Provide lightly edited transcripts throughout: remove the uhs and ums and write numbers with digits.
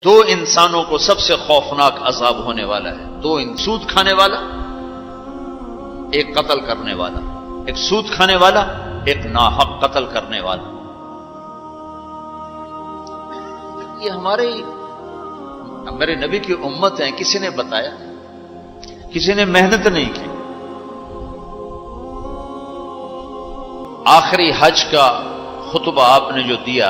دو انسانوں کو سب سے خوفناک عذاب ہونے والا ہے، دو سود کھانے والا، ایک قتل کرنے والا، ایک سود کھانے والا، ایک ناحق قتل کرنے والا۔ یہ ہمارے نبی کی امت ہے، کسی نے بتایا، کسی نے محنت نہیں کی۔ آخری حج کا خطبہ آپ نے جو دیا،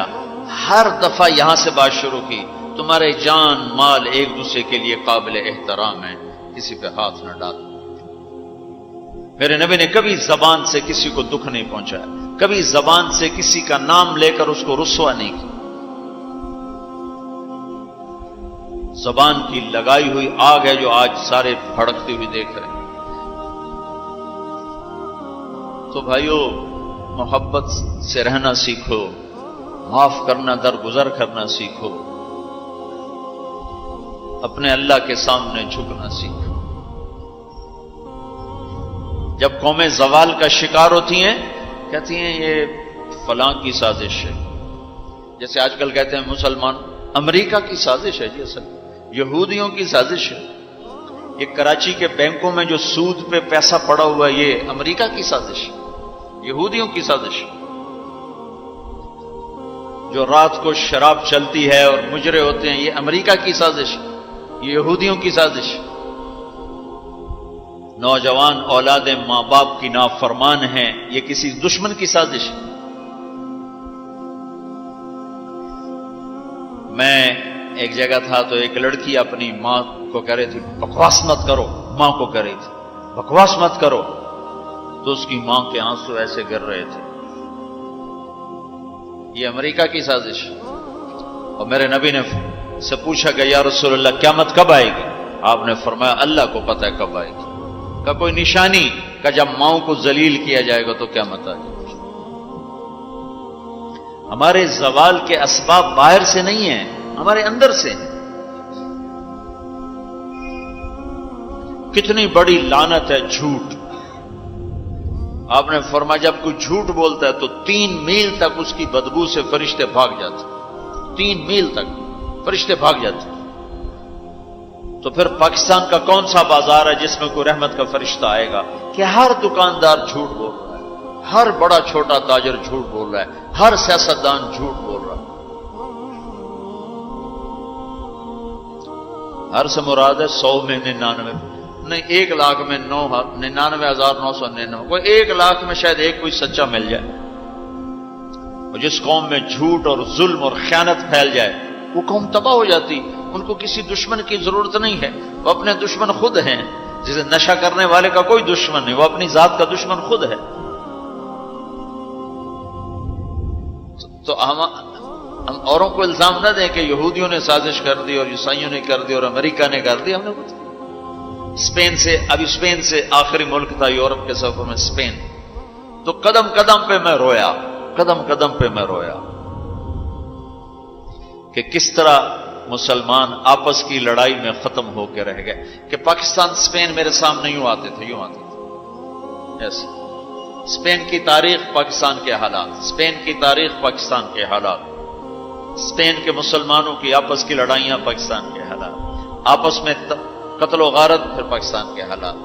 ہر دفعہ یہاں سے بات شروع کی، تمہارے جان مال ایک دوسرے کے لیے قابل احترام ہے، کسی پہ ہاتھ نہ ڈالو۔ میرے نبی نے کبھی زبان سے کسی کو دکھ نہیں پہنچایا، کبھی زبان سے کسی کا نام لے کر اس کو رسوا نہیں کیا۔ زبان کی لگائی ہوئی آگ ہے جو آج سارے بھڑکتے ہوئے دیکھ رہے ہیں۔ تو بھائیو، محبت سے رہنا سیکھو، معاف کرنا، درگزر کرنا سیکھو، اپنے اللہ کے سامنے جھکنا سیکھو۔ جب قومیں زوال کا شکار ہوتی ہیں، کہتی ہیں یہ فلاں کی سازش ہے، جیسے آج کل کہتے ہیں مسلمان، امریکہ کی سازش ہے جی، اصل یہودیوں کی سازش ہے۔ یہ کراچی کے بینکوں میں جو سود پہ پیسہ پڑا ہوا ہے، یہ امریکہ کی سازش ہے، یہودیوں کی سازش ہے۔ جو رات کو شراب چلتی ہے اور مجرے ہوتے ہیں، یہ امریکہ کی سازش ہے، یہ یہودیوں کی سازش ہے۔ نوجوان اولاد ماں باپ کی نافرمان ہیں، یہ کسی دشمن کی سازش ہے۔ میں ایک جگہ تھا تو ایک لڑکی اپنی ماں کو کہہ رہی تھی بکواس مت کرو، ماں کو کہہ رہی تھی بکواس مت کرو، تو اس کی ماں کے آنسو ایسے گر رہے تھے۔ یہ امریکہ کی سازش ہے۔ اور میرے نبی نے سے پوچھا کہ یا رسول اللہ قیامت کب آئے گی؟ آپ نے فرمایا اللہ کو پتہ ہے کب آئے گی۔ کا کوئی نشانی کہ جب ماؤں کو ذلیل کیا جائے گا تو قیامت آ جائے گی۔ ہمارے زوال کے اسباب باہر سے نہیں ہیں، ہمارے اندر سے ہیں۔ کتنی بڑی لعنت ہے جھوٹ۔ آپ نے فرمایا جب کوئی جھوٹ بولتا ہے تو 3 میل تک اس کی بدبو سے فرشتے بھاگ جاتے، 3 میل تک فرشتے بھاگ جاتے۔ تو پھر پاکستان کا کون سا بازار ہے جس میں کوئی رحمت کا فرشتہ آئے گا؟ کہ ہر دکاندار جھوٹ بول رہا ہے، ہر بڑا چھوٹا تاجر جھوٹ بول رہا ہے، ہر سیاستدان جھوٹ بول رہا ہے۔ ہر سے مراد ہے 100 میں 99 نہیں، 1 لاکھ میں 99,999، کوئی 1 لاکھ میں شاید ایک کوئی سچا مل جائے۔ اور جس قوم میں جھوٹ اور ظلم اور خیانت پھیل جائے وہ قوم تباہ ہو جاتی۔ ان کو کسی دشمن کی ضرورت نہیں ہے، وہ اپنے دشمن خود ہیں۔ جسے نشہ کرنے والے کا کوئی دشمن نہیں، وہ اپنی ذات کا دشمن خود ہے۔ تو ہم اوروں کو الزام نہ دیں کہ یہودیوں نے سازش کر دی اور عیسائیوں نے کر دی اور امریکہ نے کر دی۔ ہم نے کچھ اسپین سے آخری ملک تھا یورپ کے سفر میں، اسپین، تو قدم قدم پہ میں رویا، قدم قدم پہ میں رویا کہ کس طرح مسلمان آپس کی لڑائی میں ختم ہو کے رہ گئے۔ کہ پاکستان اسپین میرے سامنے یوں آتے تھے، یوں آتے تھے ایسے۔ اسپین کی تاریخ، پاکستان کے حالات، اسپین کی تاریخ، پاکستان کے حالات، اسپین کے مسلمانوں کی آپس کی لڑائیاں، پاکستان کے حالات، آپس میں قتل و غارت، پھر پاکستان کے حالات۔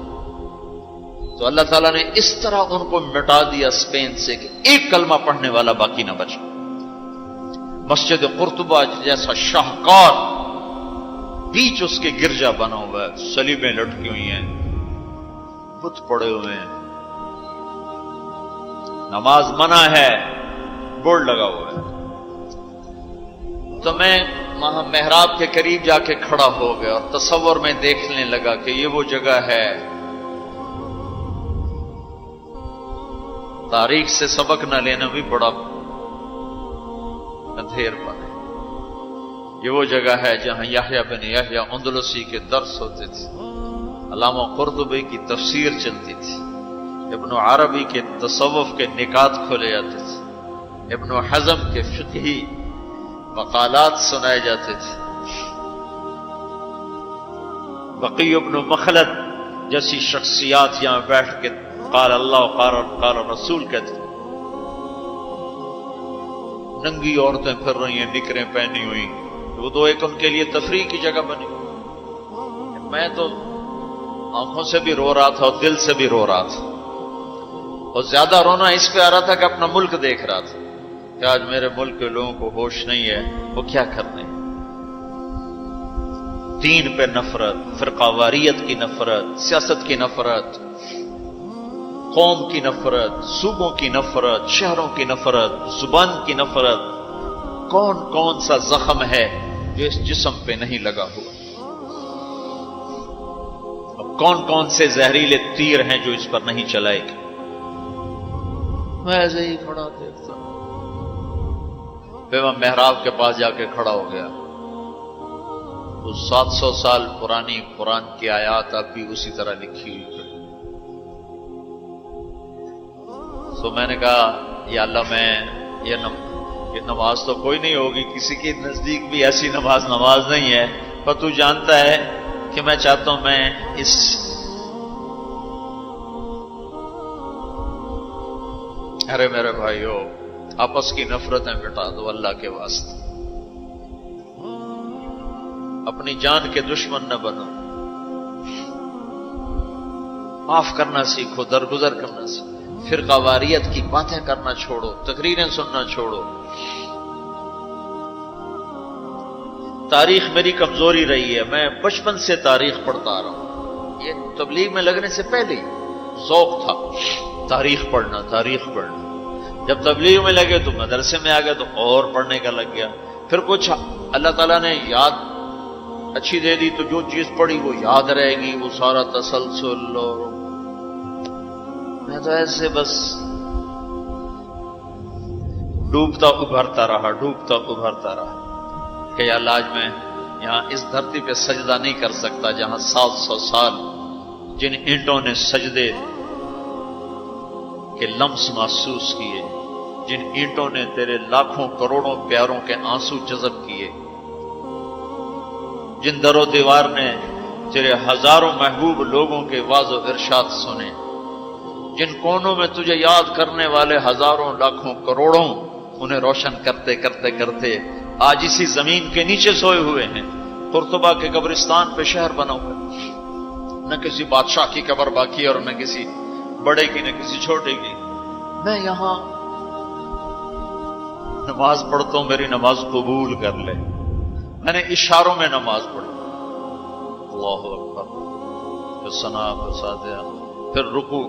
تو اللہ تعالیٰ نے اس طرح ان کو مٹا دیا اسپین سے کہ ایک کلمہ پڑھنے والا باقی نہ بچا۔ مسجد قرطبہ جیسا شاہکار، بیچ اس کے گرجا بنا ہوا ہے، صلیبیں لٹکی ہوئی ہیں، بت پڑے ہوئے ہیں، نماز منع ہے، بورڈ لگا ہوا ہے۔ تو میں وہاں محراب کے قریب جا کے کھڑا ہو گیا اور تصور میں دیکھنے لگا کہ یہ وہ جگہ ہے، تاریخ سے سبق نہ لینا بھی بڑا اندھیر پر ہے۔ یہ وہ جگہ ہے جہاں یحییٰ بن یحییٰ اندلسی کے درس ہوتے تھے، علامہ قرطبی کی تفسیر چلتی تھی، ابن عربی کے تصوف کے نکات کھولے جاتے تھے، ابن حزم کے فقہی مقالات سنائے جاتے تھے، بقی ابن مخلد جیسی شخصیات یہاں بیٹھ کے قال اللہ قال رسول کہتے تھے۔ ننگی عورتیں پھر رہی ہیں، نکریں پہنی ہوئی، وہ تو ایک ان کے لیے تفریح کی جگہ بنی. میں تو آنکھوں سے بھی رو رہا تھا اور دل سے بھی رو رہا تھا، اور زیادہ رونا اس پہ آ رہا تھا کہ اپنا ملک دیکھ رہا تھا کہ آج میرے ملک کے لوگوں کو ہوش نہیں ہے وہ کیا کرنے. دین پہ نفرت، فرقہ واریت کی نفرت، سیاست کی نفرت، قوم کی نفرت، صوبوں کی نفرت، شہروں کی نفرت، زبان کی نفرت. کون کون سا زخم ہے جو اس جسم پہ نہیں لگا ہوا؟ اب کون کون سے زہریلے تیر ہیں جو اس پر نہیں چلائے گے؟ میں ایسے ہی کھڑا دیکھتا. پھر میں محراب کے پاس جا کے کھڑا ہو گیا. تو 700 سال پرانی قرآن کی آیات اب بھی اسی طرح لکھی ہوئی ہے. تو میں نے کہا یا اللہ، میں یہ نماز تو کوئی نہیں ہوگی، کسی کے نزدیک بھی ایسی نماز نہیں ہے، پر تو جانتا ہے کہ میں چاہتا ہوں میں اس ارے میرے بھائیو، آپس کی نفرتیں مٹا دو اللہ کے واسطے. اپنی جان کے دشمن نہ بنو. معاف کرنا سیکھو، درگزر کرنا سیکھو. فرقہ واریت کی باتیں کرنا چھوڑو، تقریریں سننا چھوڑو. تاریخ میری کمزوری رہی ہے، میں بچپن سے تاریخ پڑھتا آ رہا ہوں. یہ تبلیغ میں لگنے سے پہلے ہی ذوق تھا تاریخ پڑھنا. جب تبلیغ میں لگے تو مدرسے میں آ گئے تو اور پڑھنے کا لگ گیا. پھر کچھ اللہ تعالیٰ نے یاد اچھی دے دی تو جو چیز پڑھی وہ یاد رہے گی، وہ سارا تسلسل. اور میں تو ایسے بس ڈوبتا ابھرتا رہا کہ یا اللہ آج میں یہاں اس دھرتی پہ سجدہ نہیں کر سکتا جہاں 700 سال جن اینٹوں نے سجدے کے لمس محسوس کیے، جن اینٹوں نے تیرے لاکھوں کروڑوں پیاروں کے آنسو جذب کیے، جن در و دیوار نے تیرے ہزاروں محبوب لوگوں کے واز و ارشاد سنے، جن کونوں میں تجھے یاد کرنے والے ہزاروں لاکھوں کروڑوں انہیں روشن کرتے کرتے کرتے آج اسی زمین کے نیچے سوئے ہوئے ہیں. قرطبہ کے قبرستان پہ شہر بنا ہوا، نہ کسی بادشاہ کی قبر باقی اور نہ کسی بڑے کی نہ کسی چھوٹے کی. میں یہاں نماز پڑھتا ہوں، میری نماز قبول کر لے. میں نے اشاروں میں نماز پڑھی، اللہ اکبر، پھر ثنا، پھر سادہ، پھر رکوع،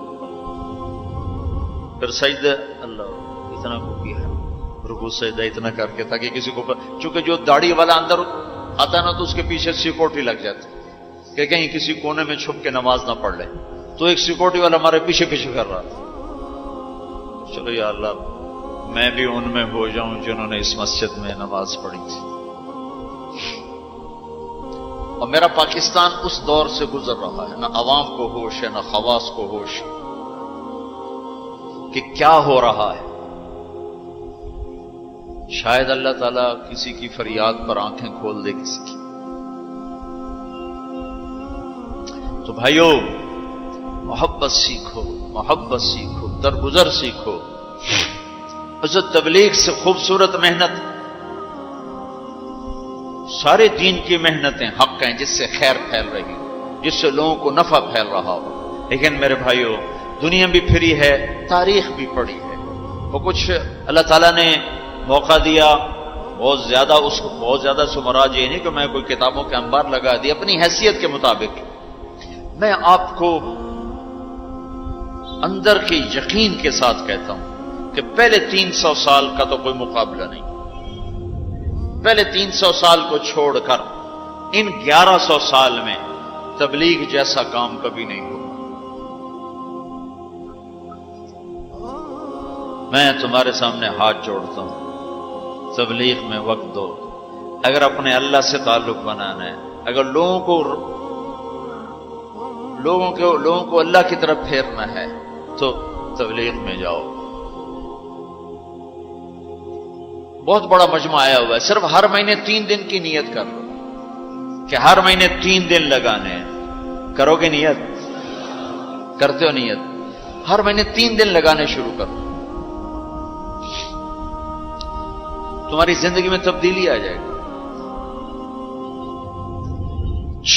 پھر سجدہ. اللہ اتنا کو کیا ہے، رکوع سجدہ اتنا کر کے تاکہ کسی کو چونکہ جو داڑھی والا اندر آتا نا تو اس کے پیچھے سیکورٹی لگ جاتی کہ کہیں کسی کونے میں چھپ کے نماز نہ پڑھ لے. تو ایک سیکورٹی والا ہمارے پیچھے کر رہا تھا. چلو یا اللہ میں بھی ان میں ہو جاؤں جنہوں نے اس مسجد میں نماز پڑھی تھی. اور میرا پاکستان اس دور سے گزر رہا ہے، نہ عوام کو ہوش ہے نہ خواص کو ہوش کہ کیا ہو رہا ہے. شاید اللہ تعالیٰ کسی کی فریاد پر آنکھیں کھول دے کسی کی. تو بھائیو محبت سیکھو، درگزر سیکھو. عزت تبلیغ سے خوبصورت محنت، سارے دین کی محنتیں حق ہیں جس سے خیر پھیل رہی ہو، جس سے لوگوں کو نفع پھیل رہا ہو. لیکن میرے بھائیو دنیا بھی پھری ہے، تاریخ بھی پڑھی ہے. وہ کچھ اللہ تعالیٰ نے موقع دیا بہت زیادہ سے مراد یہ نہیں کہ میں کوئی کتابوں کے انبار لگا دی. اپنی حیثیت کے مطابق میں آپ کو اندر کے یقین کے ساتھ کہتا ہوں کہ پہلے 300 سال کا تو کوئی مقابلہ نہیں. پہلے 300 سال کو چھوڑ کر ان 1100 سال میں تبلیغ جیسا کام کبھی نہیں ہوا. میں تمہارے سامنے ہاتھ جوڑتا ہوں، تبلیغ میں وقت دو. اگر اپنے اللہ سے تعلق بنانا ہے، اگر لوگوں کو اللہ کی طرف پھیرنا ہے تو تبلیغ میں جاؤ. بہت بڑا مجمع آیا ہوا ہے، صرف ہر مہینے 3 دن کی نیت کر لو کہ ہر مہینے 3 دن لگانے ہیں. کرو گے نیت؟ کرتے ہو نیت؟ ہر مہینے 3 دن لگانے شروع کرو، تمہاری زندگی میں تبدیلی آ جائے گی.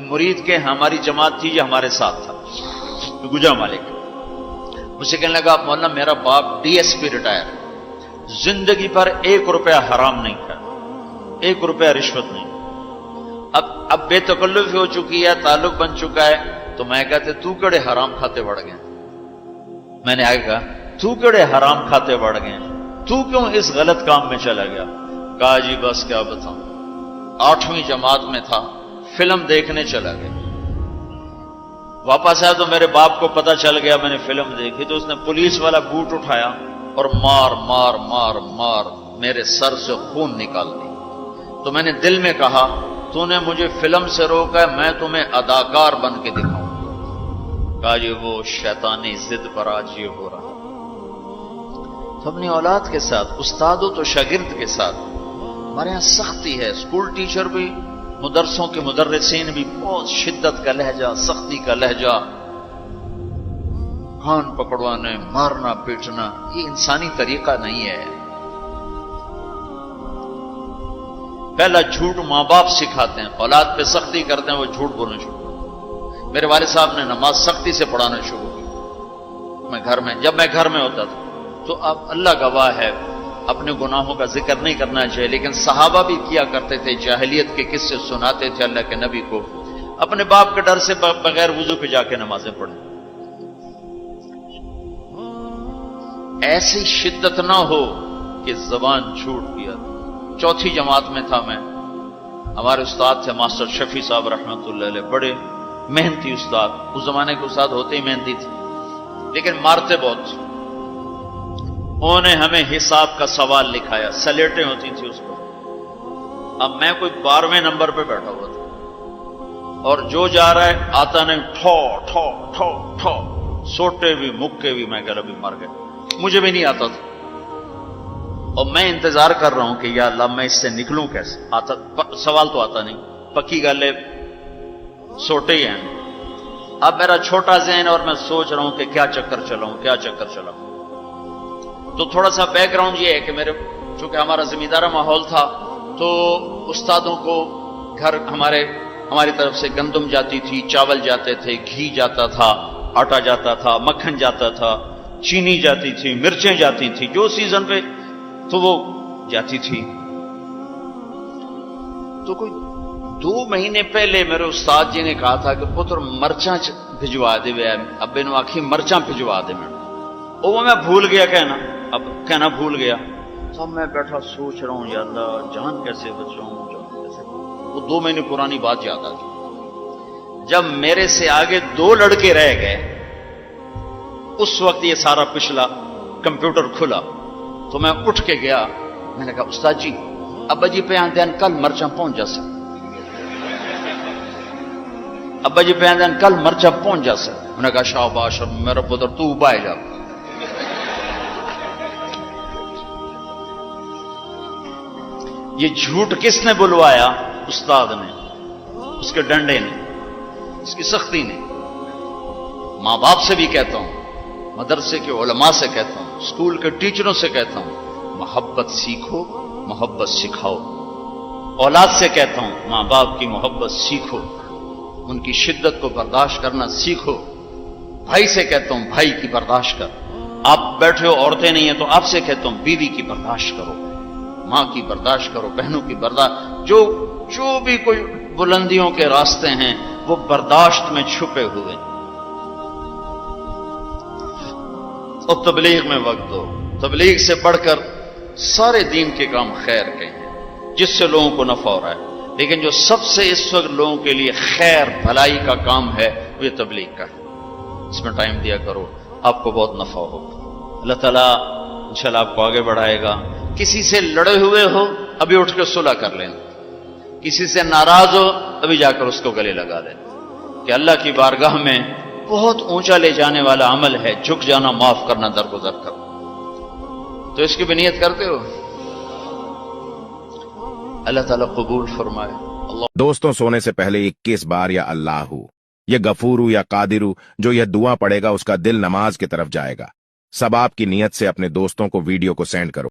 مرید کے ہماری جماعت تھی یا ہمارے ساتھ تھا گجا مالک. مجھ سے کہنے لگا مولانا میرا باپ ڈی ایس پی ریٹائر، زندگی پر 1 روپیہ حرام نہیں کھایا، 1 روپیہ رشوت نہیں. اب بے تکلفی ہو چکی ہے، تعلق بن چکا ہے، تو میں کہتے تو کڑے حرام کھاتے بڑھ گئے. میں نے آگے کہا تو کڑے حرام کھاتے بڑھ گئے، تو کیوں اس غلط کام میں چلا گیا؟ کہا جی بس کیا بتاؤں، 8ویں جماعت میں تھا، فلم دیکھنے چلا گیا. واپس آیا تو میرے باپ کو پتا چل گیا میں نے فلم دیکھی، تو اس نے پولیس والا بوٹ اٹھایا اور مار مار مار مار میرے سر سے خون نکال دی. تو میں نے دل میں کہا تو نے مجھے فلم سے روکا ہے، میں تمہیں اداکار بن کے دکھاؤں. کہا جی وہ شیطانی ضد پر آج یہ ہو رہا. تو اپنی اولاد کے ساتھ، استاد ہو تو شاگرد کے ساتھ ہمارے یہاں سختی ہے. اسکول ٹیچر بھی، مدرسوں کے مدرسین بھی بہت شدت کا لہجہ، سختی کا لہجہ، کان پکڑوانے، مارنا پیٹنا، یہ انسانی طریقہ نہیں ہے. پہلا جھوٹ ماں باپ سکھاتے ہیں، اولاد پہ سختی کرتے ہیں، وہ جھوٹ بولنا شروع. میرے والد صاحب نے نماز سختی سے پڑھانا شروع کی. جب میں گھر میں ہوتا تھا تو اب اللہ گواہ ہے اپنے گناہوں کا ذکر نہیں کرنا چاہیے، لیکن صحابہ بھی کیا کرتے تھے، جاہلیت کے قصے سناتے تھے اللہ کے نبی کو، اپنے باپ کے ڈر سے بغیر وضو پہ جا کے نمازیں پڑھیں. ایسی شدت نہ ہو کہ زبان چھوٹ گیا. 4تھی جماعت میں تھا میں، ہمارے استاد تھے ماسٹر شفیع صاحب رحمۃ اللہ علیہ، بڑے محنتی استاد. اس زمانے کے استاد ہوتے ہی محنتی تھے لیکن مارتے بہت. انہوں نے ہمیں حساب کا سوال لکھایا، سلیٹیں ہوتی تھی اس پر. اب میں کوئی 12ویں نمبر پہ بیٹھا ہوا تھا اور جو جا رہا ہے آتا نہیں، ٹھو ٹھو ٹھو ٹھو، سوٹے بھی مکے بھی. میں کہہ رہا بھی مر گئے، مجھے بھی نہیں آتا تھا. اور میں انتظار کر رہا ہوں کہ یا اللہ میں اس سے نکلوں کیسے. سوال تو آتا نہیں، پکی گل ہے سوٹے ہی ہیں. اب میرا چھوٹا ذہن اور میں سوچ رہا ہوں کہ کیا چکر چلاؤں. تو تھوڑا سا بیک گراؤنڈ یہ ہے کہ میرے چونکہ ہمارا زمیندارہ ماحول تھا تو استادوں کو گھر ہماری طرف سے گندم جاتی تھی، چاول جاتے تھے، گھی جاتا تھا، آٹا جاتا تھا، مکھن جاتا تھا، چینی جاتی تھی، مرچیں جاتی تھی، جو سیزن پہ تو وہ جاتی تھی. تو کوئی 2 مہینے پہلے میرے استاد جی نے کہا تھا کہ پتر مرچاں بھجوا دے. ابے نو آخی مرچاں بھجوا دے. وہ میں بھول گیا کہنا بھول گیا. سب میں بیٹھا سوچ رہا ہوں یا اللہ جان کیسے بچاؤں. وہ 2 مہینے پرانی بات یاد آ گئی. جب میرے سے آگے 2 لڑکے رہ گئے، اس وقت یہ سارا پچھلا کمپیوٹر کھلا تو میں اٹھ کے گیا. میں نے کہا استاد جی ابا جی پہ آندین کل مرچاں پہنچ جا سکتے. ابا جی پہ آندین کل مرچاں پہنچ جا سکتے. میں نے کہا شاباش میرا پتر تو بائے جا. یہ جھوٹ کس نے بلوایا؟ استاد نے، اس کے ڈنڈے نے، اس کی سختی نے. ماں باپ سے بھی کہتا ہوں، مدرسے کے علماء سے کہتا ہوں، اسکول کے ٹیچروں سے کہتا ہوں، محبت سیکھو، محبت سکھاؤ. اولاد سے کہتا ہوں ماں باپ کی محبت سیکھو، ان کی شدت کو برداشت کرنا سیکھو. بھائی سے کہتا ہوں بھائی کی برداشت کر. آپ بیٹھے ہو عورتیں نہیں ہیں تو آپ سے کہتا ہوں بیوی کی برداشت کرو، ماں کی برداشت کرو، بہنوں کی برداشت. جو بھی کوئی بلندیوں کے راستے ہیں وہ برداشت میں چھپے ہوئے. اور تبلیغ میں وقت دو. تبلیغ سے بڑھ کر سارے دین کے کام خیر کے ہیں جس سے لوگوں کو نفع ہو رہا ہے، لیکن جو سب سے اس وقت لوگوں کے لیے خیر بھلائی کا کام ہے وہ یہ تبلیغ کا ہے. اس میں ٹائم دیا کرو، آپ کو بہت نفع ہوگا. اللہ تعالیٰ انشاءاللہ آپ کو آگے بڑھائے گا. کسی سے لڑے ہوئے ہو ابھی اٹھ کے صلح کر لینا، کسی سے ناراض ہو ابھی جا کر اس کو گلے لگا لینا. کہ اللہ کی بارگاہ میں بہت اونچا لے جانے والا عمل ہے جھک جانا، معاف کرنا، درگزر کرنا. تو اس کی بھی نیت کرتے ہو؟ اللہ تعالیٰ قبول فرمائے. دوستوں سونے سے پہلے 21 بار یا اللہ ہو، یہ غفورو یا قادرو جو یہ دعا پڑے گا اس کا دل نماز کی طرف جائے گا. سب آپ کی نیت سے اپنے دوستوں کو ویڈیو کو سینڈ کرو.